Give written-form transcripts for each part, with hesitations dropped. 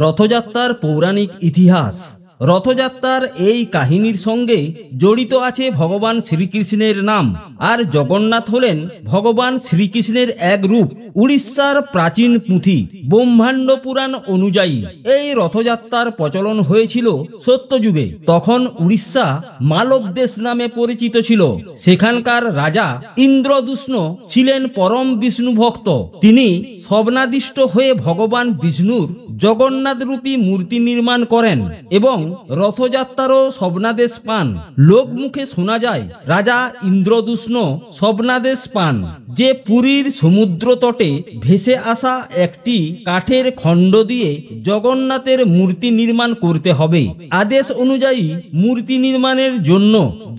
রথযাত্রার পৌরাণিক ইতিহাস। রথযাত্রার এই কাহিনীর সঙ্গে জড়িত আছে ভগবান শ্রীকৃষ্ণের নাম। আর জগন্নাথ হলেন ভগবান শ্রীকৃষ্ণের এক রূপ। উড়িষ্যার প্রাচীন পুঁথি ব্রহ্মাণ্ড পুরাণ অনুযায়ী এই রথযাত্রার প্রচলন হয়েছিল সত্যযুগে। তখন উড়িষ্যা মালব দেশ নামে পরিচিত ছিল। সেখানকার রাজা ইন্দ্রদূষ্ণ ছিলেন পরম বিষ্ণু ভক্ত। তিনি স্বপ্নাদিষ্ট হয়ে ভগবান বিষ্ণুর জগন্নাথ রূপী মূর্তি নির্মাণ করেন এবং রথযাত্রারও স্বপ্নাদেশ পান। লোকমুখে শোনা যায় রাজা ইন্দ্রদূষ্ণ স্বপ্নাদেশ পান যে পুরীর সমুদ্র তটে ভেসে আসা একটি কাঠের খণ্ড দিয়ে জগন্নাথের মূর্তি নির্মাণ করতে হবে। আদেশ অনুযায়ী মূর্তি নির্মাণের জন্য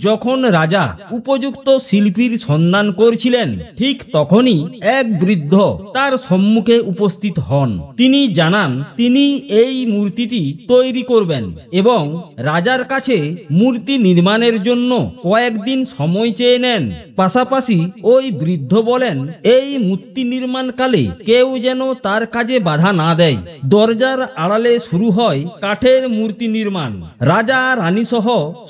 যখন রাজা উপযুক্ত শিল্পীর সন্ধান করছিলেন, ঠিক তখনই এক বৃদ্ধ তার সম্মুখে উপস্থিত হন। তিনি জানান তিনি এই মূর্তিটি তৈরি করবেন এবং রাজার কাছে মূর্তি নির্মাণের জন্য কয়েকদিন সময় চেয়ে নেন। পাশাপাশি ওই বৃদ্ধ বলেন এই মূর্তি নির্মাণকালে কেউ যেন তার কাজে বাধা না দেয়। দরজার আড়ালে শুরু হয় কাঠের মূর্তি নির্মাণ। রাজা রানী সহ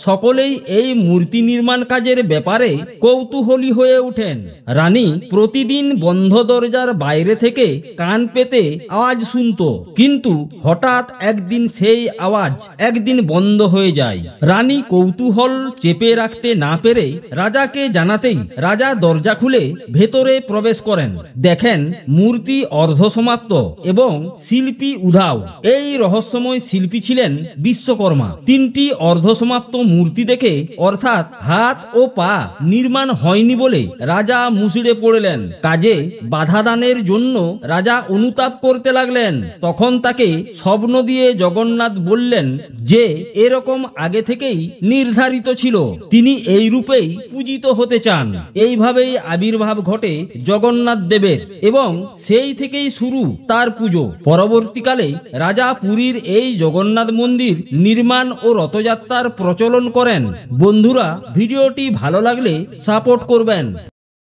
সকলেই এই মূর্তি নির্মাণ কাজের ব্যাপারে কৌতূহলী হয়ে ওঠেন। রানী প্রতিদিন বন্ধ দরজার বাইরে থেকে কান পেতে আওয়াজ শুনত, কিন্তু হঠাৎ একদিন সেই আওয়াজ একদিন বন্ধ হয়ে যায়। রানী কৌতূহল চেপে রাখতে না পেরে রাজাকে জানাতেই রাজা দরজা খুলে ভেতরে প্রবেশ করেন। দেখেন মূর্তি অর্ধসমাপ্ত এবং শিল্পী উধাও। এই রহস্যময় শিল্পী ছিলেন বিশ্বকর্মা। তিনটি অর্ধসমাপ্ত মূর্তি দেখে, অর্থাৎ হাত ও পা নির্মাণ হয়নি বলে রাজা মুষড়ে পড়লেন। কাজে বাধা দানের জন্য রাজা অনুতাপ করতে লাগলেন। তখন তাকে স্বপ্ন দিয়ে জগন্নাথ বললেন যে এরকম আগে থেকেই নির্ধারিত ছিল, তিনি এই রূপেই পূজিত হতে চান। এইভাবেই আবির্ভাব ঘটে জগন্নাথ দেবের এবং সেই থেকেই শুরু তার পুজো। পরবর্তীকালে রাজা পুরীর এই জগন্নাথ মন্দির নির্মাণ ও রথযাত্রার প্রচলন করেন। বন্ধুরা, ভিডিওটি ভালো লাগলে সাপোর্ট করবেন।